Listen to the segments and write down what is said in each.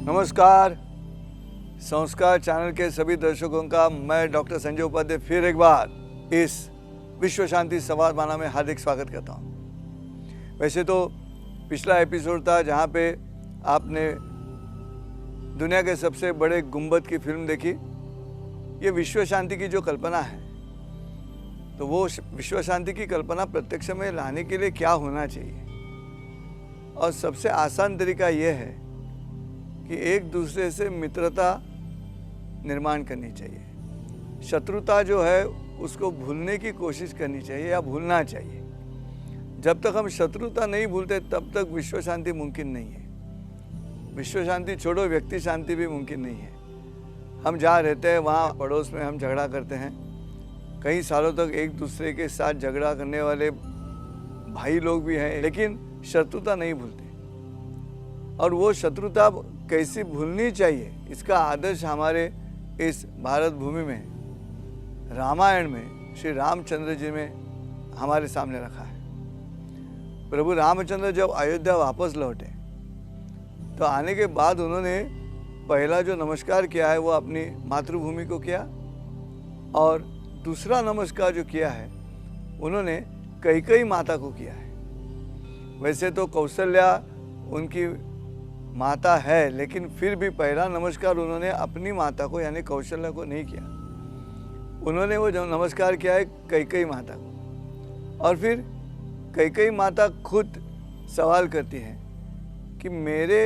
नमस्कार। संस्कार चैनल के सभी दर्शकों का मैं डॉक्टर संजय उपाध्याय फिर एक बार इस विश्व शांति संवादमाला में हार्दिक स्वागत करता हूँ। वैसे तो पिछला एपिसोड था जहाँ पे आपने दुनिया के सबसे बड़े गुंबद की फिल्म देखी। ये विश्व शांति की जो कल्पना है, तो वो विश्व शांति की कल्पना प्रत्यक्ष में लाने के लिए क्या होना चाहिए, और सबसे आसान तरीका ये है कि एक दूसरे से मित्रता निर्माण करनी चाहिए। शत्रुता जो है उसको भूलने की कोशिश करनी चाहिए या भूलना चाहिए। जब तक हम शत्रुता नहीं भूलते तब तक विश्व शांति मुमकिन नहीं है। विश्व शांति छोड़ो, व्यक्ति शांति भी मुमकिन नहीं है। हम जहाँ रहते हैं वहाँ पड़ोस में हम झगड़ा करते हैं। कई सालों तक एक दूसरे के साथ झगड़ा करने वाले भाई लोग भी हैं, लेकिन शत्रुता नहीं भूलते। और वो शत्रुता कैसी भूलनी चाहिए, इसका आदर्श हमारे इस भारत भूमि में, रामायण में श्री रामचंद्र जी में हमारे सामने रखा है। प्रभु रामचंद्र जब अयोध्या वापस लौटे तो आने के बाद उन्होंने पहला जो नमस्कार किया है वो अपनी मातृभूमि को किया, और दूसरा नमस्कार जो किया है उन्होंने कैकेयी माता को किया है। वैसे तो कौशल्या उनकी माता है, लेकिन फिर भी पहला नमस्कार उन्होंने अपनी माता को यानी कौशल्या को नहीं किया। उन्होंने वो जो नमस्कार किया है कैकेयी माता को। और फिर कैकेयी माता खुद सवाल करती हैं कि मेरे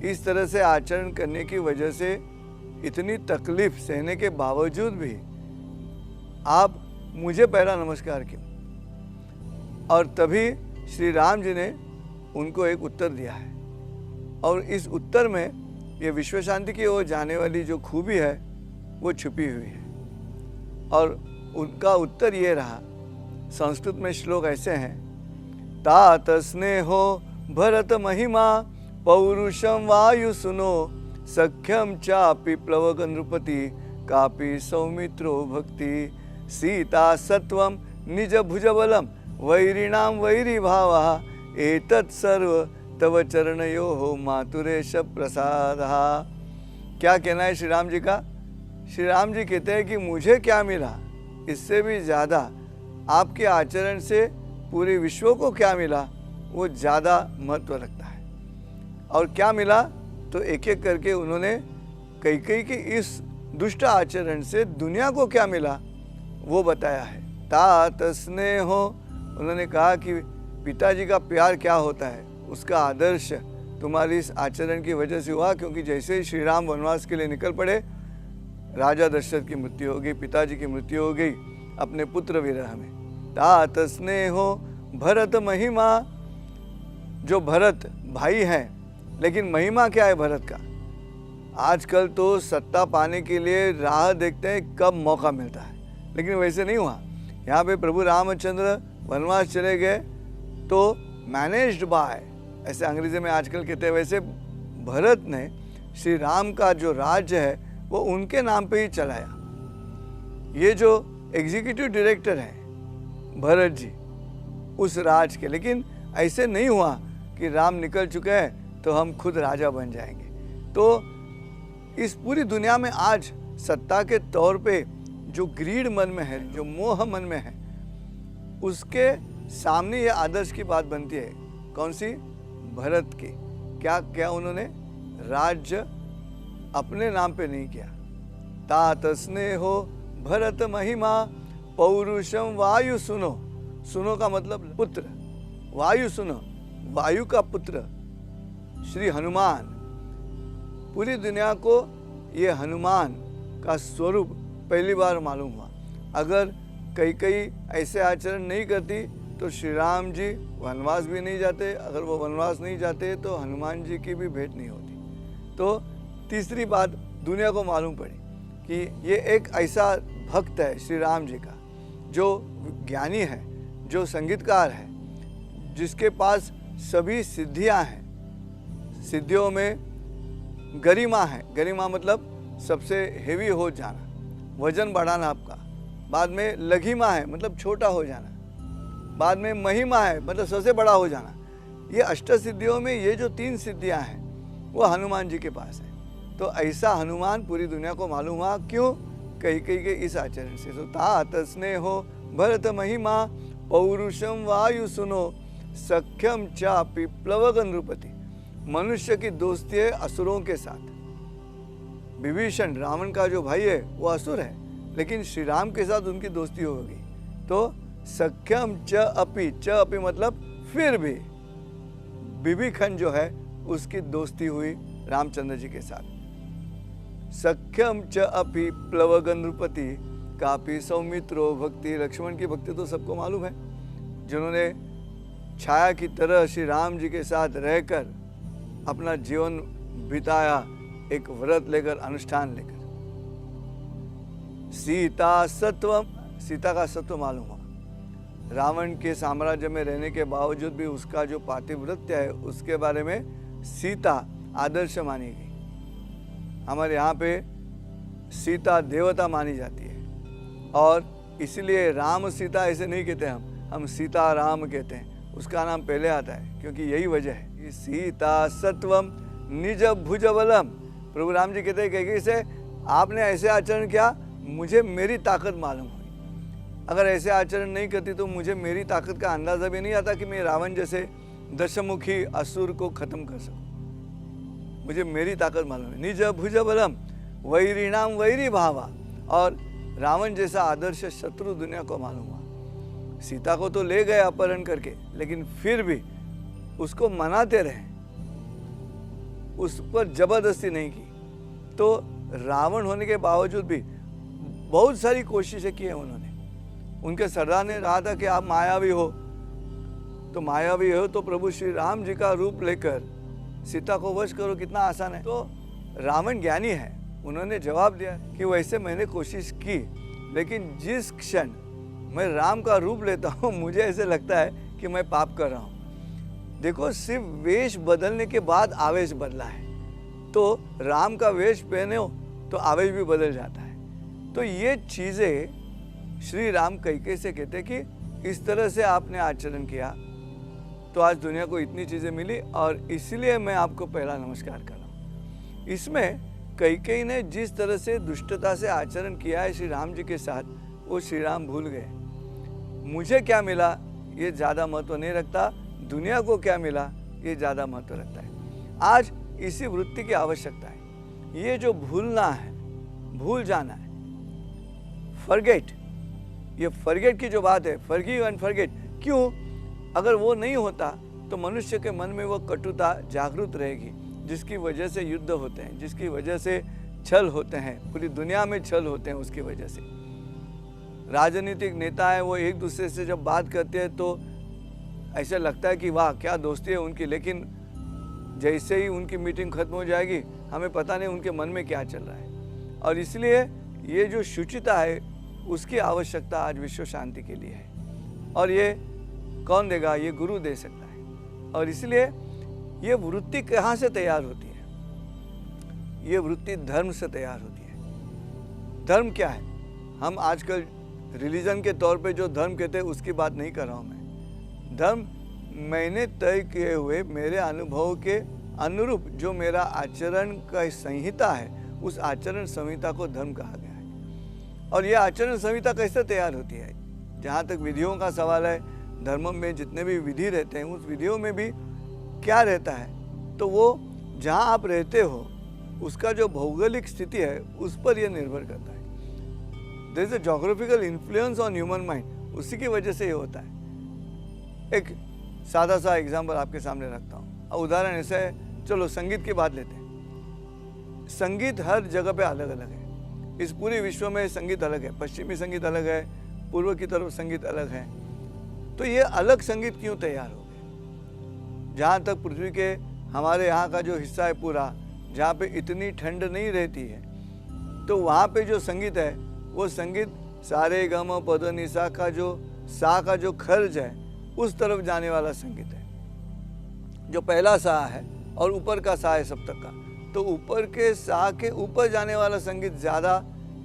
इस तरह से आचरण करने की वजह से इतनी तकलीफ सहने के बावजूद भी आप मुझे पहला नमस्कार क्यों। और तभी श्री राम जी ने उनको एक उत्तर दिया है, और इस उत्तर में ये विश्व शांति की ओर जाने वाली जो खूबी है वो छुपी हुई है। और उनका उत्तर ये रहा। संस्कृत में श्लोक ऐसे हैं, तात स्नेहो भरत महिमा पौरुषम वायु सुनो सख्यम चापि प्लवग नृपति कापि सौमित्रो भक्ति सीता सत्वम निज भुजबलम वैरिणाम वैरी भावा एतत् सर्व तव चरणयोः मातुरेश प्रसादः। क्या कहना है श्री राम जी का? श्री राम जी कहते हैं कि मुझे क्या मिला, इससे भी ज़्यादा आपके आचरण से पूरे विश्व को क्या मिला वो ज़्यादा महत्व रखता है। और क्या मिला, तो एक एक करके उन्होंने कैकेयी के इस दुष्ट आचरण से दुनिया को क्या मिला वो बताया है। तात स्नेहो, उन्होंने कहा कि पिताजी का प्यार क्या होता है, उसका आदर्श तुम्हारी इस आचरण की वजह से हुआ। क्योंकि जैसे ही श्री राम वनवास के लिए निकल पड़े, राजा दशरथ की मृत्यु हो गई, पिताजी की मृत्यु हो गई अपने पुत्र विरह में। तात स्नेहो भरत महिमा, जो भरत भाई हैं, लेकिन महिमा क्या है भरत का? आजकल तो सत्ता पाने के लिए राह देखते हैं कब मौका मिलता है, लेकिन वैसे नहीं हुआ। यहाँ पे प्रभु रामचंद्र वनवास चले गए तो मैनेज्ड बाय, ऐसे अंग्रेजी में आजकल कहते हैं, वैसे भरत ने श्री राम का जो राज्य है वो उनके नाम पे ही चलाया। ये जो एग्जीक्यूटिव डायरेक्टर हैं भरत जी उस राज के, लेकिन ऐसे नहीं हुआ कि राम निकल चुके हैं तो हम खुद राजा बन जाएंगे। तो इस पूरी दुनिया में आज सत्ता के तौर पे जो ग्रीड मन में है, जो मोह मन में है, उसके सामने ये आदर्श की बात बनती है। कौन सी? भरत की। क्या क्या उन्होंने राज्य अपने नाम पे नहीं किया। तात स्नेहो भरत महिमा पौरुषम वायु सुनो, सुनो का मतलब पुत्र, वायु सुनो, वायु का पुत्र श्री हनुमान। पूरी दुनिया को ये हनुमान का स्वरूप पहली बार मालूम हुआ। अगर कैकेयी ऐसे आचरण नहीं करती तो श्री राम जी वनवास भी नहीं जाते, अगर वो वनवास नहीं जाते तो हनुमान जी की भी भेंट नहीं होती। तो तीसरी बात दुनिया को मालूम पड़ी कि ये एक ऐसा भक्त है श्री राम जी का, जो ज्ञानी है, जो संगीतकार है, जिसके पास सभी सिद्धियां हैं। सिद्धियों में गरिमा है, गरिमा मतलब सबसे हेवी हो जाना, वजन बढ़ाना आपका। बाद में लघिमा है मतलब छोटा हो जाना। बाद में महिमा है मतलब सबसे बड़ा हो जाना। ये अष्ट सिद्धियों में ये जो 3 सिद्धियां हैं वो हनुमान जी के पास है। तो ऐसा हनुमान पूरी दुनिया को मालूम हुआ, क्यों? कैकेयी के इस आचरण से। तो तात स्नेहो भरत महिमा पौरुषम वायु सुनो सख्यम चापि प्लवग नृपति। मनुष्य की दोस्ती है असुरों के साथ। विभीषण रावण का जो भाई है वो असुर है, लेकिन श्री राम के साथ उनकी दोस्ती होगी। तो सख्यम च अपि मतलब फिर भी विभीषण जो है उसकी दोस्ती हुई रामचंद्र जी के साथ। सख्यम च अपि प्लवग नृपति कापि सौमित्रो भक्ति। लक्ष्मण की भक्ति तो सबको मालूम है, जिन्होंने छाया की तरह श्री राम जी के साथ रहकर अपना जीवन बिताया, एक व्रत लेकर, अनुष्ठान लेकर। सीता सत्वम, सीता का सत्व मालूम हुआ। रावण के साम्राज्य में रहने के बावजूद भी उसका जो पातिव्रत्य है उसके बारे में सीता आदर्श मानी गई। हमारे यहाँ पे सीता देवता मानी जाती है, और इसीलिए राम सीता ऐसे नहीं कहते हम सीता राम कहते हैं। उसका नाम पहले आता है, क्योंकि यही वजह है। सीता सत्वम निज भुज बलम। प्रभु राम जी कहते हैं कैकेयी से, आपने ऐसे आचरण किया, मुझे मेरी ताकत मालूम हुई। अगर ऐसे आचरण नहीं करती तो मुझे मेरी ताकत का अंदाजा भी नहीं आता कि मैं रावण जैसे दशमुखी असुर को खत्म कर सकूं। मुझे मेरी ताकत मालूम है। निज भुज बलम वैरिणाम वैरी भावा। और रावण जैसा आदर्श शत्रु दुनिया को मालूम हुआ। सीता को तो ले गए अपहरण करके, लेकिन फिर भी उसको मनाते रहे, उस पर जबरदस्ती नहीं की। तो रावण होने के बावजूद भी बहुत सारी कोशिशें की हैं उन्होंने। उनके सरदार ने कहा था कि आप मायावी हो, तो मायावी हो तो प्रभु श्री राम जी का रूप लेकर सीता को वश करो, कितना आसान है। तो रावण ज्ञानी है, उन्होंने जवाब दिया कि वैसे मैंने कोशिश की, लेकिन जिस क्षण मैं राम का रूप लेता हूँ मुझे ऐसे लगता है कि मैं पाप कर रहा हूँ। देखो, सिर्फ वेश बदलने के बाद आवेश बदला है, तो राम का वेश पहने हो तो आवेश भी बदल जाता है। तो ये चीज़ें श्री राम कैकेयी से कहते कि इस तरह से आपने आचरण किया तो आज दुनिया को इतनी चीज़ें मिली, और इसलिए मैं आपको पहला नमस्कार कर रहा हूँ। इसमें कैकेयी ने जिस तरह से दुष्टता से आचरण किया है श्री राम जी के साथ, वो श्री राम भूल गए। मुझे क्या मिला ये ज़्यादा महत्व नहीं रखता, दुनिया को क्या मिला ये ज़्यादा महत्व रखता है। आज इसी वृत्ति की आवश्यकता है। ये जो भूलना है, भूल जाना है, फॉरगेट, ये फॉरगेट की जो बात है, फॉरगिव एंड फॉरगेट, क्यों? अगर वो नहीं होता तो मनुष्य के मन में वो कटुता जागृत रहेगी, जिसकी वजह से युद्ध होते हैं, जिसकी वजह से छल होते हैं, पूरी दुनिया में छल होते हैं। उसकी वजह से राजनीतिक नेता है, वो एक दूसरे से जब बात करते हैं तो ऐसा लगता है कि वाह क्या दोस्ती है उनकी, लेकिन जैसे ही उनकी मीटिंग खत्म हो जाएगी हमें पता नहीं उनके मन में क्या चल रहा है। और इसलिए ये जो शुचिता है उसकी आवश्यकता आज विश्व शांति के लिए है, और ये कौन देगा? ये गुरु दे सकता है। और इसलिए ये वृत्ति कहाँ से तैयार होती है? ये वृत्ति धर्म से तैयार होती है। धर्म क्या है? हम आजकल रिलीजन के तौर पे जो धर्म कहते हैं उसकी बात नहीं कर रहा हूँ मैं। धर्म मैंने तय किए हुए मेरे अनुभव के अनुरूप जो मेरा आचरण का संहिता है, उस आचरण संहिता को धर्म कहा गया है। और ये आचरण संहिता कैसे तैयार होती है? जहाँ तक विधियों का सवाल है, धर्म में जितने भी विधि रहते हैं उस विधियों में भी क्या रहता है? तो वो जहाँ आप रहते हो उसका जो भौगोलिक स्थिति है उस पर यह निर्भर करता है। There is a geographical influence on human mind, उसी की वजह से ये होता है। एक सादा सा एग्जाम्पल आपके सामने रखता हूँ। उदाहरण ऐसा है, चलो संगीत की बात लेते हैं। संगीत हर जगह पे अलग अलग है। इस पूरे विश्व में संगीत अलग है। पश्चिमी संगीत अलग है, पूर्व की तरफ संगीत अलग है। तो ये अलग संगीत क्यों तैयार हो गए? जहाँ तक पृथ्वी के हमारे यहाँ का जो हिस्सा है पूरा, जहाँ पे इतनी ठंड नहीं रहती है, तो वहाँ पे जो संगीत है वो संगीत सारे गम पद निसा का जो सा का जो खर्ज है उस तरफ जाने वाला संगीत है, जो पहला सा है और ऊपर का सा है सब तक का। तो ऊपर के सा के ऊपर जाने वाला संगीत ज़्यादा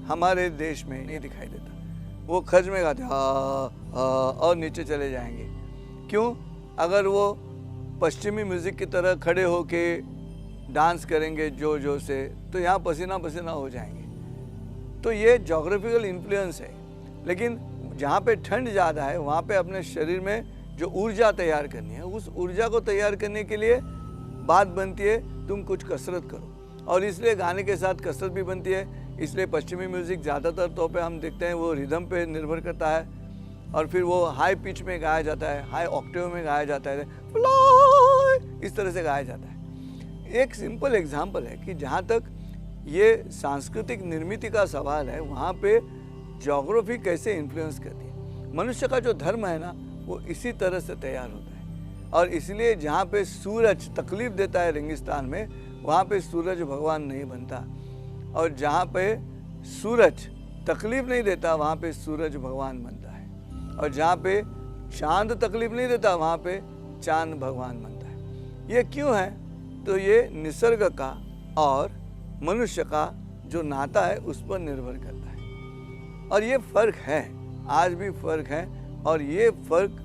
हमारे देश में नहीं दिखाई देता। वो खर्ज में गाते और नीचे चले जाएंगे। क्यों? अगर वो पश्चिमी म्यूज़िक की तरह खड़े होके डांस करेंगे जोर जोर से तो यहाँ पसीना पसीना हो जाएंगे। तो ये जोग्राफिकल इन्फ्लुएंस है। लेकिन जहाँ पे ठंड ज़्यादा है वहाँ पे अपने शरीर में जो ऊर्जा तैयार करनी है, उस ऊर्जा को तैयार करने के लिए बात बनती है तुम कुछ कसरत करो। और इसलिए गाने के साथ कसरत भी बनती है। इसलिए पश्चिमी म्यूज़िक ज़्यादातर तौर पे हम देखते हैं वो रिदम पे निर्भर करता है और फिर वो हाई पिच में गाया जाता है, हाई ऑक्टेव में गाया जाता है, इस तरह से गाया जाता है। एक सिंपल एग्जाम्पल है कि जहाँ तक ये सांस्कृतिक निर्मिति का सवाल है, वहाँ पे ज्योग्राफी कैसे इन्फ्लुएंस करती है। मनुष्य का जो धर्म है ना, वो इसी तरह से तैयार होता है। और इसलिए जहाँ पे सूरज तकलीफ देता है रेगिस्तान में, वहाँ पे सूरज भगवान नहीं बनता। और जहाँ पे सूरज तकलीफ नहीं देता, वहाँ पे सूरज भगवान बनता है। और जहाँ पे चांद तकलीफ नहीं देता, वहाँ पे चांद भगवान बनता है। ये क्यों है? तो ये निसर्ग का और मनुष्य का जो नाता है उस पर निर्भर करता है। और ये फ़र्क है, आज भी फ़र्क है। और ये फ़र्क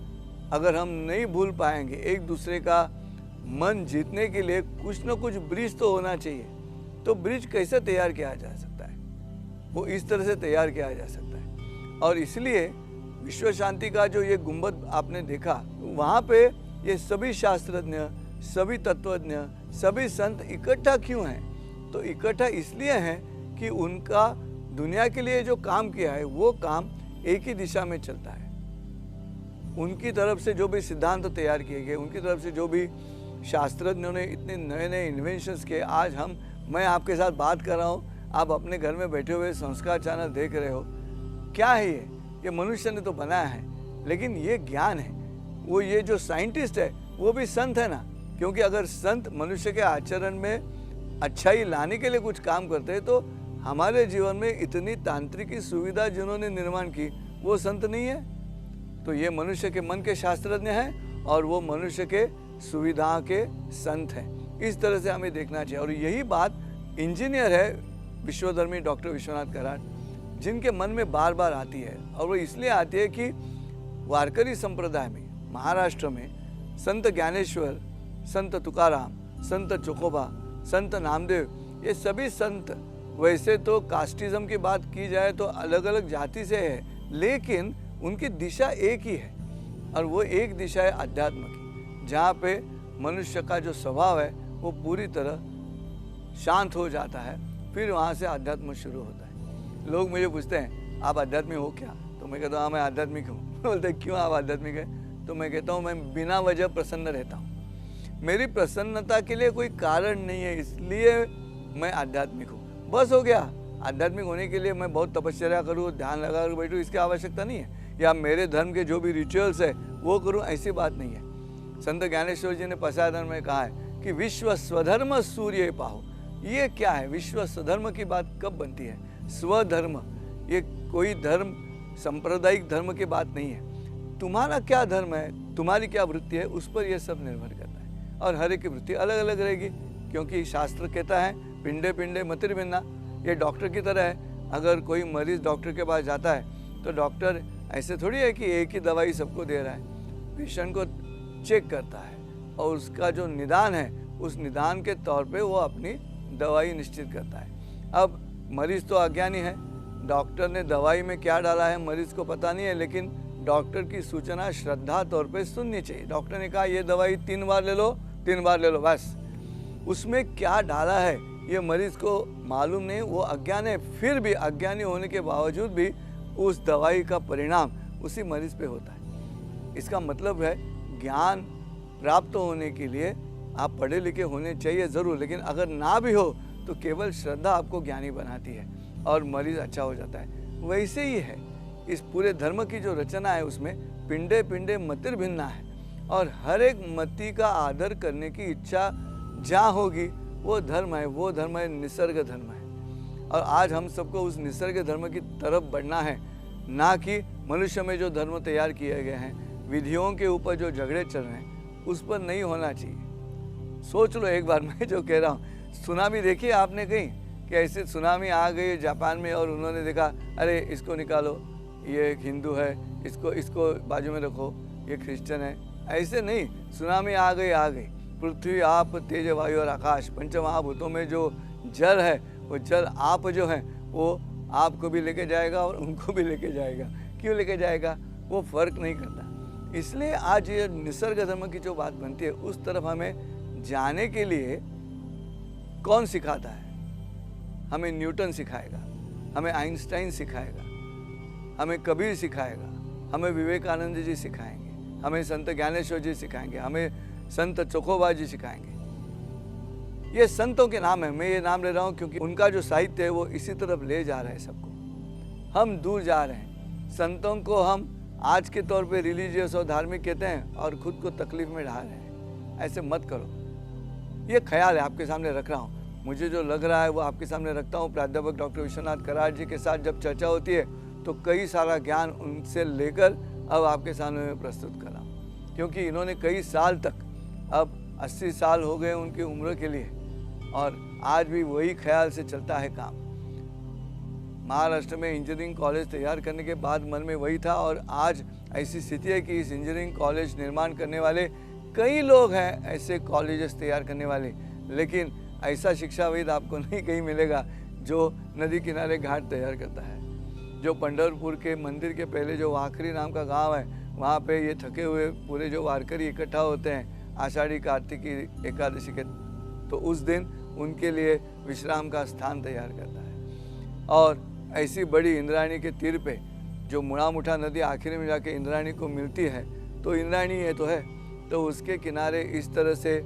अगर हम नहीं भूल पाएंगे, एक दूसरे का मन जीतने के लिए कुछ न कुछ ब्रिज तो होना चाहिए। तो ब्रिज कैसे तैयार किया जा सकता है? वो इस तरह से तैयार किया जा सकता है। और इसलिए विश्व शांति का जो ये गुंबद आपने देखा, वहाँ पे ये सभी शास्त्रज्ञ, सभी तत्वज्ञ, सभी संत इकट्ठा क्यों हैं? तो इकट्ठा इसलिए हैं कि उनका दुनिया के लिए जो काम किया है वो काम एक ही दिशा में चलता है। उनकी तरफ से जो भी सिद्धांत तैयार किए गए, उनकी तरफ से जो भी शास्त्रज्ञों ने इतने नए नए इन्वेंशंस किए, आज मैं आपके साथ बात कर रहा हूँ, आप अपने घर में बैठे हुए संस्कार चैनल देख रहे हो। क्या है ये मनुष्य ने तो बनाया है, लेकिन ये ज्ञान है। वो ये जो साइंटिस्ट है वो भी संत है ना, क्योंकि अगर संत मनुष्य के आचरण में अच्छाई लाने के लिए कुछ काम करते हैं, तो हमारे जीवन में इतनी तांत्रिकी सुविधा जिन्होंने निर्माण की, वो संत नहीं है? तो ये मनुष्य के मन के शास्त्रज्ञ हैं और वो मनुष्य के सुविधा के संत हैं। इस तरह से हमें देखना चाहिए। और यही बात इंजीनियर है विश्वधर्मी डॉक्टर विश्वनाथ कराड, जिनके मन में बार बार आती है। और वो इसलिए आती है कि वारकरी संप्रदाय में, महाराष्ट्र में संत ज्ञानेश्वर, संत तुकाराम, संत चोकोबा, संत नामदेव, ये सभी संत, वैसे तो कास्टिज्म की बात की जाए तो अलग अलग जाति से है, लेकिन उनकी दिशा एक ही है। और वो एक दिशा है अध्यात्म की, जहाँ पे मनुष्य का जो स्वभाव है वो पूरी तरह शांत हो जाता है। फिर वहाँ से अध्यात्म शुरू होता है। लोग मुझे पूछते हैं आप आध्यात्मिक हो क्या? तो मैं कहता हूँ हाँ मैं आध्यात्मिक हूँ। बोलते क्यों आप आध्यात्मिक है? तो मैं कहता हूँ मैं बिना वजह प्रसन्न रहता हूँ। मेरी प्रसन्नता के लिए कोई कारण नहीं है, इसलिए मैं आध्यात्मिक हूँ। बस हो गया। आध्यात्मिक होने के लिए मैं बहुत तपस्या करूँ, ध्यान लगा कर बैठूँ, इसकी आवश्यकता नहीं है। या मेरे धर्म के जो भी रिचुअल्स है वो करूँ, ऐसी बात नहीं है। संत ज्ञानेश्वर जी ने पसायदान में कहा है कि विश्व स्वधर्म सूर्य पाहो। ये क्या है? विश्व स्वधर्म की बात कब बनती है? स्वधर्म, ये कोई धर्म सांप्रदायिक धर्म की बात नहीं है। तुम्हारा क्या धर्म है, तुम्हारी क्या वृत्ति है, उस पर यह सब निर्भर करता है। और हर एक की वृत्ति अलग अलग रहेगी, क्योंकि शास्त्र कहता है पिंडे पिंडे मतिर्भिन्ना। ये डॉक्टर की तरह है। अगर कोई मरीज डॉक्टर के पास जाता है तो डॉक्टर ऐसे थोड़ी है कि एक ही दवाई सबको दे रहा है। पेशेंट को चेक करता है और उसका जो निदान है, उस निदान के तौर पे वो अपनी दवाई निश्चित करता है। अब मरीज तो अज्ञानी है, डॉक्टर ने दवाई में क्या डाला है मरीज को पता नहीं है, लेकिन डॉक्टर की सूचना श्रद्धा तौर पे सुननी चाहिए। डॉक्टर ने कहा ये दवाई 3 बार ले लो, 3 बार ले लो, बस। उसमें क्या डाला है ये मरीज को मालूम नहीं, वो अज्ञान है। फिर भी अज्ञानी होने के बावजूद भी उस दवाई का परिणाम उसी मरीज पे होता है। इसका मतलब है ज्ञान प्राप्त होने के लिए आप पढ़े लिखे होने चाहिए ज़रूर, लेकिन अगर ना भी हो तो केवल श्रद्धा आपको ज्ञानी बनाती है और मरीज अच्छा हो जाता है। वैसे ही है इस पूरे धर्म की जो रचना है, उसमें पिंडे पिंडे मतिर्भिन्ना है। और हर एक मति का आदर करने की इच्छा जहाँ होगी वो धर्म है। वो धर्म है निसर्ग धर्म है। और आज हम सबको उस निसर्ग धर्म की तरफ बढ़ना है, ना कि मनुष्य में जो धर्म तैयार किए गए हैं, विधियों के ऊपर जो झगड़े चल रहे हैं, उस पर नहीं होना चाहिए। सोच लो एक बार, मैं जो कह रहा हूँ, सुनामी देखी आपने कहीं कि ऐसे सुनामी आ गई जापान में और उन्होंने देखा अरे इसको निकालो, ये एक हिंदू है, इसको बाजू में रखो, ये क्रिश्चियन है। ऐसे नहीं, सुनामी आ गई। पृथ्वी आप तेज वायु और आकाश, पंचमहाभूतों में जो जल है, वो जल आप जो है वो आपको भी लेके जाएगा और उनको भी लेके जाएगा। क्यों लेके जाएगा? वो फर्क नहीं करता। इसलिए आज ये निसर्ग धर्म की जो बात बनती है, उस तरफ हमें जाने के लिए कौन सिखाता है? हमें न्यूटन सिखाएगा, हमें आइंस्टाइन सिखाएगा, हमें कबीर सिखाएगा, हमें विवेकानंद जी सिखाएंगे, हमें संत ज्ञानेश्वर जी सिखाएंगे, हमें संत चोखोबा जी सिखाएंगे। ये संतों के नाम है। मैं ये नाम ले रहा हूँ क्योंकि उनका जो साहित्य है वो इसी तरफ ले जा रहा है सबको। हम दूर जा रहे हैं। संतों को हम आज के तौर पे रिलीजियस और धार्मिक कहते हैं और खुद को तकलीफ में डाल रहे हैं। ऐसे मत करो। ये ख्याल है, आपके सामने रख रहा हूँ। मुझे जो लग रहा है वो आपके सामने रखता हूँ। प्राध्यापक डॉक्टर विश्वनाथ कराड़ जी के साथ जब चर्चा होती है तो कई सारा ज्ञान उनसे लेकर अब आपके सामने मैं प्रस्तुत कर रहा हूँ, क्योंकि इन्होंने कई साल तक, अब 80 साल हो गए उनकी उम्र के लिए, और आज भी वही ख्याल से चलता है काम। महाराष्ट्र में इंजीनियरिंग कॉलेज तैयार करने के बाद मन में वही था, और आज ऐसी स्थिति है कि इस इंजीनियरिंग कॉलेज निर्माण करने वाले कई लोग हैं, ऐसे कॉलेजेस तैयार करने वाले, लेकिन ऐसा शिक्षाविद आपको नहीं कहीं मिलेगा जो नदी किनारे घाट तैयार करता है। जो पंढरपुर के मंदिर के पहले जो वाखरी नाम का गांव है, वहाँ पे ये थके हुए पूरे जो वारकरी इकट्ठा होते हैं आषाढ़ी कार्तिकी एकादशी के, तो उस दिन उनके लिए विश्राम का स्थान तैयार करता है। और ऐसी बड़ी इंद्रायणी के तीर पे जो मुड़ा मुठा नदी आखिर में जाके इंद्रायणी को मिलती है, तो इंद्रायणी ये तो है, तो उसके किनारे इस तरह से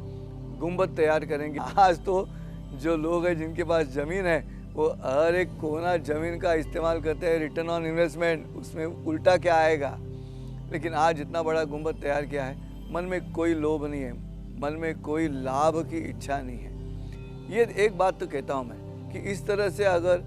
गुंबद तैयार करेंगे। आज तो जो लोग हैं जिनके पास ज़मीन है वो हर एक कोना ज़मीन का इस्तेमाल करते हैं, रिटर्न ऑन इन्वेस्टमेंट, उसमें उल्टा क्या आएगा। लेकिन आज इतना बड़ा गुंबद तैयार किया है, मन में कोई लोभ नहीं है, मन में कोई लाभ की इच्छा नहीं है। ये एक बात तो कहता हूँ मैं कि इस तरह से अगर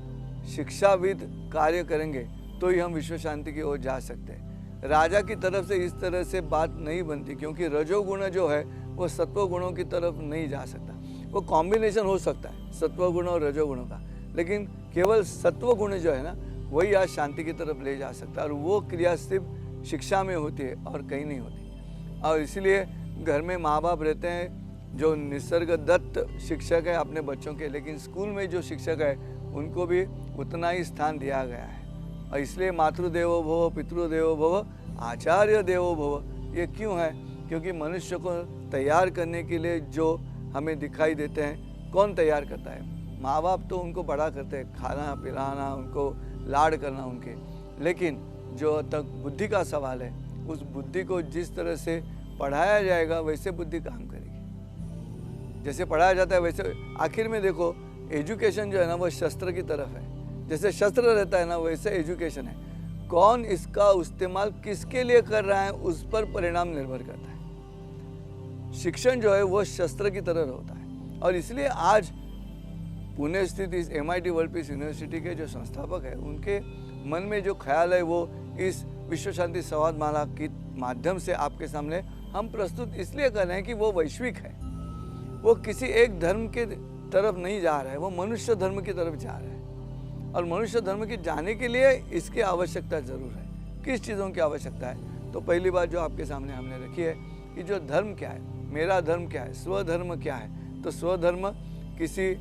शिक्षाविद कार्य करेंगे तो ही हम विश्व शांति की ओर जा सकते हैं। राजा की तरफ से इस तरह से बात नहीं बनती, क्योंकि रजोगुण जो है वो सत्व गुणों की तरफ नहीं जा सकता। वो कॉम्बिनेशन हो सकता है सत्व गुण और रजोगुणों का, लेकिन केवल सत्व गुण जो है ना वही आज शांति की तरफ ले जा सकता है, और वो क्रिया सिर्फ शिक्षा में होती है और कहीं नहीं होती। और इसलिए घर में माँ बाप रहते हैं जो निसर्ग दत्त शिक्षक है अपने बच्चों के, लेकिन स्कूल में जो शिक्षक है उनको भी उतना ही स्थान दिया गया है। और इसलिए मातृदेवो भव, पितृदेवो भव, आचार्य देवो भव। ये क्यों है? क्योंकि मनुष्य को तैयार करने के लिए जो हमें दिखाई देते हैं, कौन तैयार करता है? माँ बाप तो उनको बड़ा करते हैं, खाना पिलाना, उनको लाड करना उनके, लेकिन जो तक बुद्धि का सवाल है, उस बुद्धि को जिस तरह से पढ़ाया जाएगा वैसे बुद्धि काम करेगी। जैसे पढ़ाया जाता है वैसे, आखिर में देखो एजुकेशन जो है ना वो शस्त्र की तरफ है। जैसे शस्त्र रहता है ना वैसे एजुकेशन है। कौन इसका इस्तेमाल किसके लिए कर रहा है उस पर परिणाम निर्भर करता है। शिक्षण जो है वो शस्त्र की तरह होता है। और इसलिए आज पुणे स्थित इस MIT वर्ल्ड पीस यूनिवर्सिटी के जो संस्थापक है, उनके मन में जो ख्याल है वो इस विश्व शांति संवाद माला के माध्यम से आपके सामने हम प्रस्तुत इसलिए कर रहे हैं कि वो वैश्विक है, वो किसी एक धर्म के तरफ नहीं जा रहा है, वो मनुष्य धर्म की तरफ जा रहा है। और मनुष्य धर्म के जाने के लिए इसकी आवश्यकता जरूर है। किस चीज़ों की आवश्यकता है? तो पहली बात जो आपके सामने हमने रखी है कि जो धर्म क्या है, मेरा धर्म क्या है, स्वधर्म क्या है। तो स्वधर्म किसी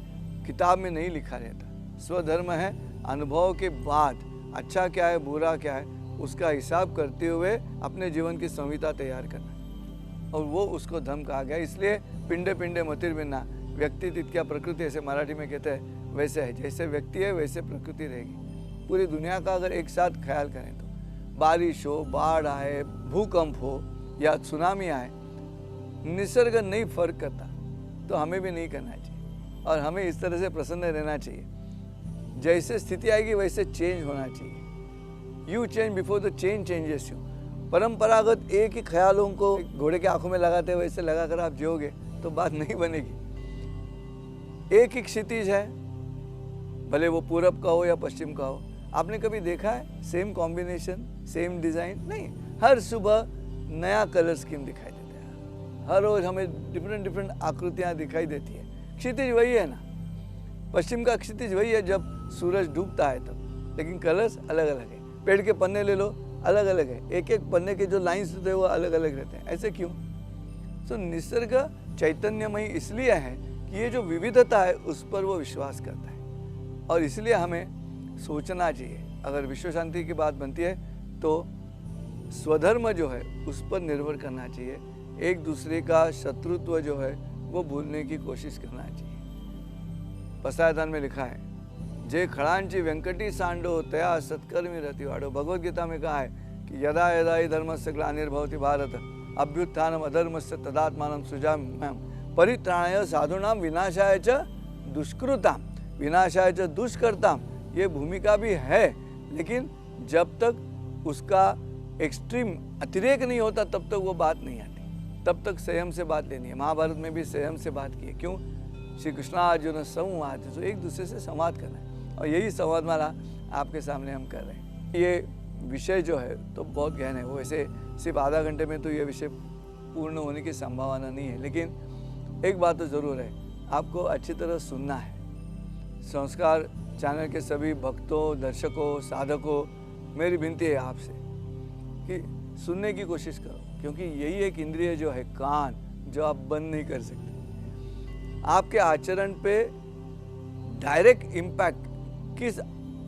किताब में नहीं लिखा रहता। स्वधर्म है अनुभव के बाद अच्छा क्या है बुरा क्या है उसका हिसाब करते हुए अपने जीवन की संहिता तैयार करना, और वो उसको धर्म कहा गया। इसलिए पिंडे पिंडे मतिर्भिन्ना, व्यक्ति तिथ्या प्रकृति, ऐसे मराठी में कहते हैं, वैसे है। जैसे व्यक्ति है वैसे प्रकृति रहेगी। पूरी दुनिया का अगर एक साथ ख्याल करें तो बारिश हो, बाढ़ आए, भूकंप हो या सुनामी आए, निसर्ग नहीं फर्क करता, तो हमें भी नहीं करना चाहिए। और हमें इस तरह से प्रसन्न रहना चाहिए, जैसे स्थिति आएगी वैसे चेंज होना चाहिए। You change before the change changes you. परंपरागत एक ही ख्यालों को घोड़े के आंखों में लगाते हैं वैसे लगाकर आप जियोगे तो बात नहीं बनेगी। एक ही क्षितिज है, भले वो पूरब का हो या पश्चिम का हो। आपने कभी देखा है सेम कॉम्बिनेशन, सेम डिजाइन? नहीं। हर सुबह नया कलर स्कीम दिखाई देता है, हर रोज हमें डिफरेंट आकृतियां दिखाई देती है। क्षितिज वही है ना, पश्चिम का क्षितिज वही है जब सूरज डूबता है तब, लेकिन कलर्स अलग अलग है। पेड़ के पन्ने ले लो, अलग अलग है, एक एक पन्ने के जो लाइंस होते हैं वो अलग अलग रहते हैं। ऐसे क्यों? तो निसर्ग चैतन्यमयी इसलिए है कि ये जो विविधता है उस पर वो विश्वास करता है, और इसलिए हमें सोचना चाहिए। अगर विश्व शांति की बात बनती है तो स्वधर्म जो है उस पर निर्भर करना चाहिए, एक दूसरे का शत्रुत्व जो है वो भूलने की कोशिश करना चाहिए। पसायदान में लिखा है, जे खड़ांची वेंकटी सांडो तया सत्कर्मी रति वाडो। भगवद गीता में कहा है कि यदा यदा ही धर्मस्य ग्लानिर्भवति भारत अभ्युत्थानम अधर्मस्य तदात्मानं सृजाम्यहम् परित्राणाय साधूनां विनाशाय च दुष्कृताम। विनाशाय च दुष्कर्ताम, ये भूमिका भी है, लेकिन जब तक उसका एक्सट्रीम अतिरेक नहीं होता तब तक वो बात नहीं आती, तब तक संयम से बात लेनी है। महाभारत में भी संयम से बात की है। क्यों? श्री कृष्णा अर्जुन संवाद, तो एक दूसरे से संवाद करना है, और यही संवाद माला आपके सामने हम कर रहे हैं। ये विषय जो है तो बहुत गहन है, वो वैसे सिर्फ आधा घंटे में तो ये विषय पूर्ण होने की संभावना नहीं है, लेकिन एक बात तो ज़रूर है, आपको अच्छी तरह सुनना है। संस्कार चैनल के सभी भक्तों, दर्शकों, साधकों, मेरी विनती है आपसे कि सुनने की कोशिश करो, क्योंकि यही एक इंद्रिय जो है कान, जो आप बंद नहीं कर सकते। आपके आचरण पे डायरेक्ट इम्पैक्ट किस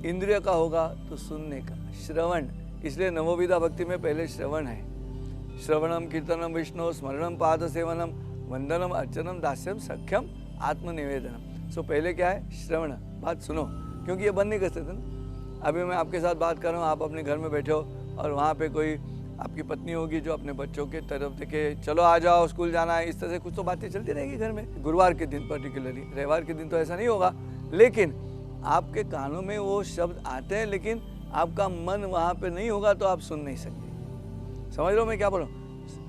इंद्रिय का होगा? तो सुनने का, श्रवण। इसलिए नवोविधा भक्ति में पहले श्रवण है। श्रवणम कीर्तनम विष्णु स्मरणम पाद सेवनम वंदनम अर्चनम दास्यम सख्यम आत्मनिवेदनम। सो पहले क्या है? श्रवण, बात सुनो, क्योंकि ये बंद नहीं कर सकते ना। अभी मैं आपके साथ बात कर रहा हूँ, आप अपने घर में बैठे हो और वहाँ पे कोई आपकी पत्नी होगी जो अपने बच्चों के तरफ देखे, चलो आ जाओ स्कूल जाना है, इस तरह से कुछ तो बातें चलती रहेगी घर में। गुरुवार के दिन पर्टिकुलरली, रविवार के दिन तो ऐसा नहीं होगा, लेकिन आपके कानों में वो शब्द आते हैं, लेकिन आपका मन वहाँ पे नहीं होगा तो आप सुन नहीं सकते। समझ रहे हो मैं क्या बोल रहा हूँ?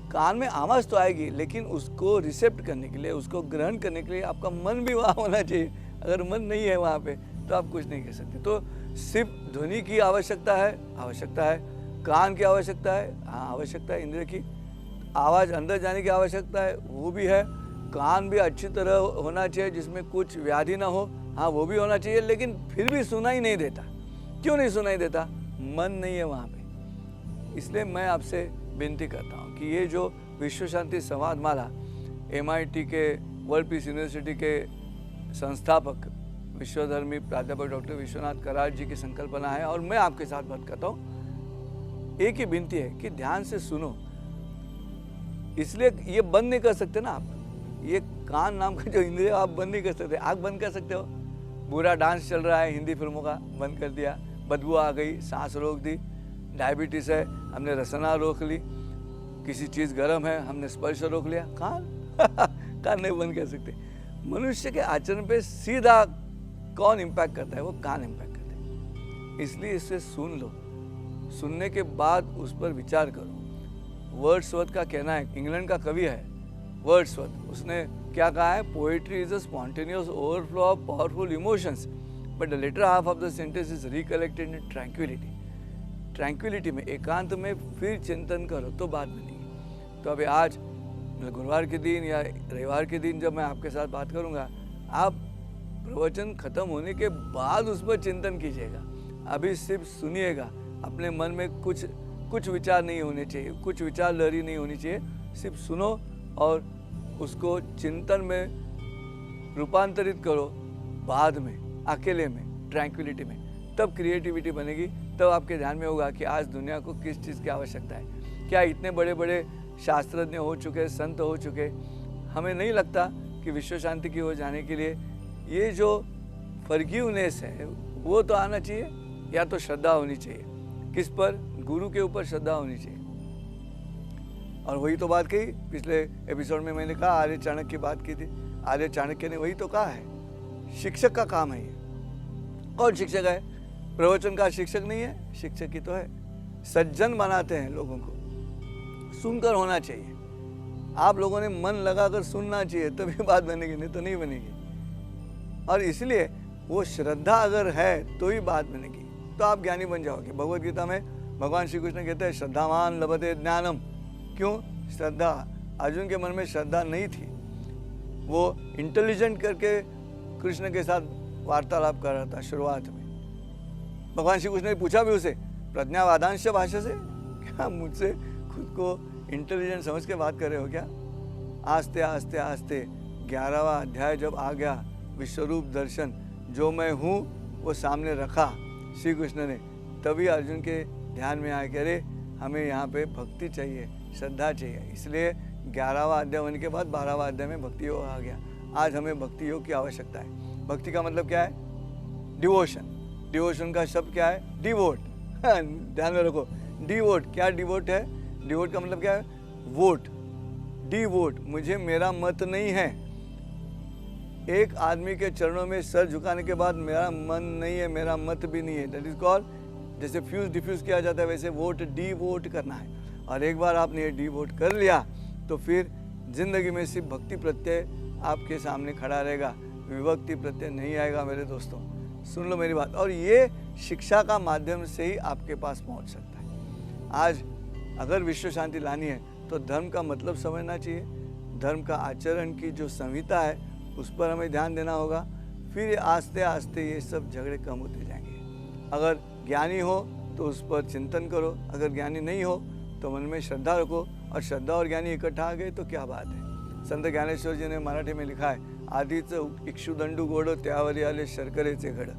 कान में आवाज़ तो आएगी, लेकिन उसको रिसेप्ट करने के लिए, उसको ग्रहण करने के लिए आपका मन भी वहाँ होना चाहिए। अगर मन नहीं है वहाँ पे तो आप कुछ नहीं कर सकते। तो सिर्फ ध्वनि की आवश्यकता है, कान की आवश्यकता है, हाँ आवश्यकता है, इंद्रिय की आवाज़ अंदर जाने की आवश्यकता है, वो भी है। कान भी अच्छी तरह होना चाहिए जिसमें कुछ व्याधि ना हो, हाँ वो भी होना चाहिए, लेकिन फिर भी सुनाई नहीं देता। क्यों नहीं सुनाई देता? मन नहीं है वहाँ पे। इसलिए मैं आपसे विनती करता हूँ कि ये जो विश्व शांति संवाद माला MIT के वर्ल्ड पीस यूनिवर्सिटी के संस्थापक विश्वधर्मी प्राध्यापक डॉक्टर विश्वनाथ कराड़ जी की संकल्पना है, और मैं आपके साथ बात करता हूँ। एक ही विनती है कि ध्यान से सुनो। इसलिए ये बंद नहीं कर सकते ना आप, ये कान नाम का जो इंद्रिय आप बंद नहीं कर सकते। आँख बंद कर सकते हो, बुरा डांस चल रहा है हिंदी फिल्मों का, बंद कर दिया, बदबू आ गई, सांस रोक दी, डायबिटीज़ है, हमने रसना रोक ली, किसी चीज़ गर्म है, हमने स्पर्श रोक लिया, कान कान नहीं बंद कर सकते। मनुष्य के आचरण पे सीधा कौन इम्पैक्ट करता है? वो कान इम्पैक्ट करते हैं। इसलिए इसे सुन लो, सुनने के बाद उस पर विचार करो। वर्ड्सवर्थ का कहना है, इंग्लैंड का कवि है वर्ड्सवर्थ, उसने क्या कहा है? Poetry is a spontaneous overflow of powerful emotions but the latter half of the sentence is recollected in tranquility. Tranquility में, एकांत में फिर चिंतन करो तो बात बनेगी। तो अभी आज गुरुवार के दिन या रविवार के दिन जब मैं आपके साथ बात करूंगा, आप प्रवचन खत्म होने के बाद उस पर चिंतन कीजिएगा। अभी सिर्फ सुनिएगा, अपने मन में कुछ विचार नहीं होने चाहिए, कुछ विचार लहरी नहीं होनी चाहिए। सिर्फ सुनो और उसको चिंतन में रूपांतरित करो, बाद में अकेले में, ट्रैंक्विलिटी में, तब क्रिएटिविटी बनेगी। तब आपके ध्यान में होगा कि आज दुनिया को किस चीज़ की आवश्यकता है। क्या इतने बड़े बड़े शास्त्रज्ञ हो चुके, संत हो चुके, हमें नहीं लगता कि विश्व शांति की ओर जाने के लिए ये जो फॉरगिवनेस है वो तो आना चाहिए, या तो श्रद्धा होनी चाहिए। किस पर? गुरु के ऊपर श्रद्धा होनी चाहिए। और वही तो बात कही पिछले एपिसोड में, मैंने कहा आर्य चाणक्य की बात की थी। आर्य चाणक्य ने वही तो कहा है, शिक्षक का काम है ये। कौन शिक्षक है? प्रवचन का शिक्षक नहीं है, शिक्षक ही तो है। सज्जन बनाते हैं लोगों को, सुनकर होना चाहिए। आप लोगों ने मन लगाकर सुनना चाहिए, तभी बात बनेगी, नहीं तो नहीं बनेगी। और इसलिए वो श्रद्धा अगर है तो ही बात बनेगी, तो आप ज्ञानी बन जाओगे। भगवद गीता में भगवान श्री कृष्ण कहते हैं श्रद्धावान लभते ज्ञानम। क्यों? श्रद्धा, अर्जुन के मन में श्रद्धा नहीं थी, वो इंटेलिजेंट करके कृष्ण के साथ वार्तालाप कर रहा था शुरुआत में। भगवान श्री कृष्ण ने पूछा भी उसे, प्रज्ञावादांश भाषा से, क्या मुझसे खुद को इंटेलिजेंट समझ के बात कर रहे हो क्या? आस्ते आस्ते आस्ते 11वां अध्याय जब आ गया, विश्वरूप दर्शन, जो मैं हूँ वो सामने रखा श्री कृष्ण ने, तभी अर्जुन के ध्यान में आया कि अरे हमें यहाँ पे भक्ति चाहिए, श्रद्धा चाहिए। इसलिए 11वां अध्याय होने के बाद 12वां अध्याय में भक्ति योग आ गया। आज हमें भक्ति योग की आवश्यकता है। भक्ति का मतलब क्या है? डिवोशन। डिवोशन का शब्द क्या है? डिवोट। ध्यान में रखो, डिवोट। क्या डिवोट है? डिवोट का मतलब क्या है? वोट। डिवोट, मुझे मेरा मत नहीं है। एक आदमी के चरणों में सर झुकाने के बाद मेरा मन नहीं है, मेरा मत भी नहीं है, दैट इज कॉल्ड, जैसे फ्यूज डिफ्यूज किया जाता है वैसे वोट डिवोट करना है। और एक बार आपने ये डिवोट कर लिया तो फिर जिंदगी में सिर्फ भक्ति प्रत्यय आपके सामने खड़ा रहेगा, विभक्ति प्रत्यय नहीं आएगा। मेरे दोस्तों सुन लो मेरी बात, और ये शिक्षा का माध्यम से ही आपके पास पहुंच सकता है। आज अगर विश्व शांति लानी है तो धर्म का मतलब समझना चाहिए, धर्म का आचरण की जो संहिता है उस पर हमें ध्यान देना होगा। फिर आस्ते आस्ते ये सब झगड़े कम होते जाएंगे। अगर ज्ञानी हो तो उस पर चिंतन करो, अगर ज्ञानी नहीं हो तो मन में श्रद्धा रखो, और श्रद्धा और ज्ञानी इकट्ठा आ गए तो क्या बात है। संत ज्ञानेश्वर जी ने मराठी में लिखा है, आधीच इक्षुदंडू गोड त्यावरी आले शर्करेचे घड।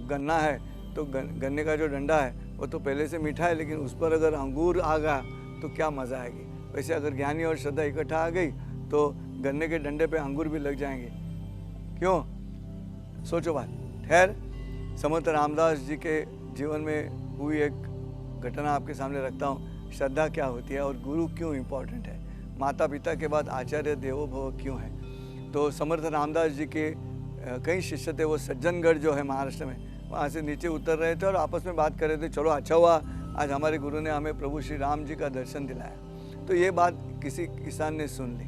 गन्ना है तो गन्ने का जो डंडा है वो तो पहले से मीठा है, लेकिन उस पर अगर अंगूर आ गया तो क्या मज़ा आएगी। वैसे अगर ज्ञानी और श्रद्धा इकट्ठा आ गई तो गन्ने के डंडे पे अंगूर भी लग जाएंगे। क्यों? सोचो बात। खैर, समर्थ रामदास जी के जीवन में हुई एक घटना आपके सामने रखता हूँ। श्रद्धा क्या होती है और गुरु क्यों इम्पोर्टेंट है, माता पिता के बाद आचार्य देवो भव क्यों है। तो समर्थ रामदास जी के कई शिष्य थे, वो सज्जनगढ़ जो है महाराष्ट्र में, वहाँ से नीचे उतर रहे थे और आपस में बात कर रहे थे, चलो अच्छा हुआ आज हमारे गुरु ने हमें प्रभु श्री राम जी का दर्शन दिलाया। तो ये बात किसी किसान ने सुन ली,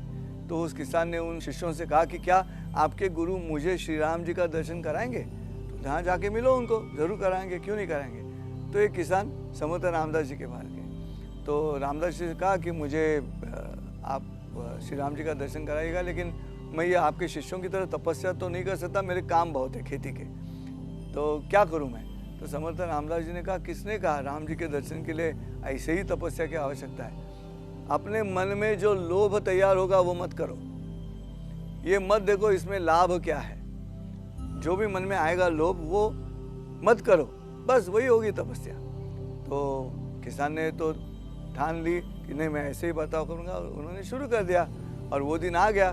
तो उस किसान ने उन शिष्यों से कहा कि क्या आपके गुरु मुझे श्री राम जी का दर्शन कराएंगे? तो जहाँ जाके मिलो उनको, ज़रूर कराएंगे, क्यों नहीं कराएंगे। तो एक किसान समर्थ रामदास जी के पास गए, तो रामदास जी ने कहा कि मुझे आप श्री राम जी का दर्शन कराइएगा, लेकिन मैं ये आपके शिष्यों की तरह तपस्या तो नहीं कर सकता, मेरे काम बहुत है खेती के, तो क्या करूँ मैं। तो समर्थ रामदास जी ने कहा, किसने कहा राम जी के दर्शन के लिए ऐसे ही तपस्या की आवश्यकता है। अपने मन में जो लोभ तैयार होगा वो मत करो, ये मत देखो इसमें लाभ क्या है। जो भी मन में आएगा लोभ वो मत करो, बस वही होगी तपस्या। तो किसान ने तो ठान ली कि नहीं मैं ऐसे ही बर्ताव करूँगा, और उन्होंने शुरू कर दिया। और वो दिन आ गया,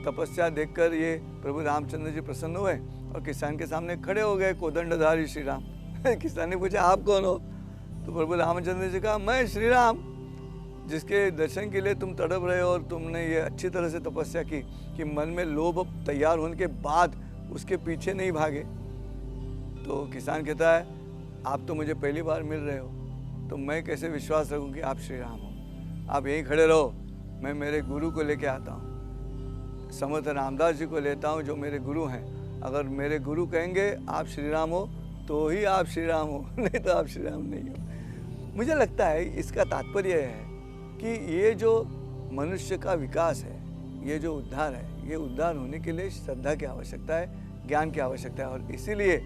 तपस्या देखकर ये प्रभु रामचंद्र जी प्रसन्न हुए और किसान के सामने खड़े हो गए, कोदंडधारी श्री राम। किसान ने पूछा आप कौन हो? तो प्रभु रामचंद्र जी कहा मैं श्री राम, जिसके दर्शन के लिए तुम तड़प रहे हो, और तुमने ये अच्छी तरह से तपस्या की कि मन में लोभ तैयार होने के बाद उसके पीछे नहीं भागे। तो किसान कहता है आप तो मुझे पहली बार मिल रहे हो, तो मैं कैसे विश्वास रखूं कि आप श्री राम हो। आप यहीं खड़े रहो, मैं मेरे गुरु को लेके आता हूँ, समर्थ रामदास जी को लेता हूँ जो मेरे गुरु हैं। अगर मेरे गुरु कहेंगे आप श्री राम हो तो ही आप श्री राम हो, नहीं तो आप श्री राम नहीं हो। मुझे लगता है इसका तात्पर्य है कि ये जो मनुष्य का विकास है, ये जो उद्धार है, ये उद्धार होने के लिए श्रद्धा की आवश्यकता है, ज्ञान की आवश्यकता है। और इसीलिए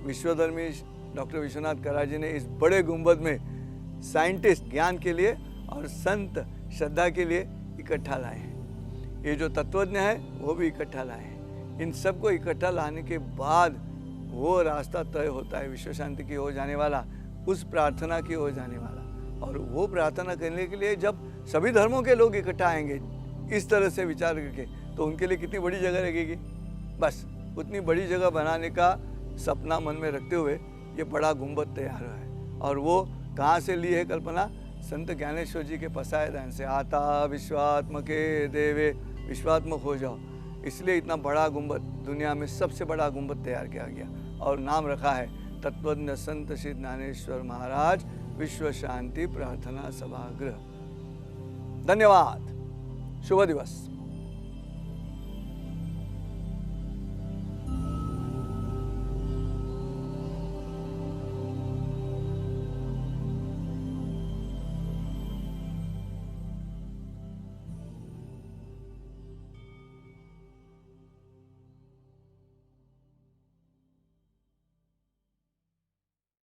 विश्वधर्मी डॉक्टर विश्वनाथ करार जी ने इस बड़े गुंबद में साइंटिस्ट ज्ञान के लिए और संत श्रद्धा के लिए इकट्ठा लाए हैं। ये जो तत्वज्ञ है वो भी इकट्ठा लाए हैं। इन सबको इकट्ठा लाने के बाद वो रास्ता तय होता है विश्व शांति की ओर जाने वाला, उस प्रार्थना की ओर जाने वाला। और वो प्रार्थना करने के लिए जब सभी धर्मों के लोग इकट्ठा आएंगे इस तरह से विचार करके, तो उनके लिए कितनी बड़ी जगह लगेगी। बस उतनी बड़ी जगह बनाने का सपना मन में रखते हुए ये बड़ा गुंबद तैयार हुआ है। और वो कहाँ से ली है कल्पना? संत ज्ञानेश्वर जी के पसाए दान से। आता विश्वात्मके देवे, विश्वात्मक हो जाओ, इसलिए इतना बड़ा गुंबद, दुनिया में सबसे बड़ा गुंबद तैयार किया गया और नाम रखा है तत्वज्ञ संत श्री ज्ञानेश्वर महाराज विश्व शांति प्रार्थना सभागृह। धन्यवाद, शुभ दिवस।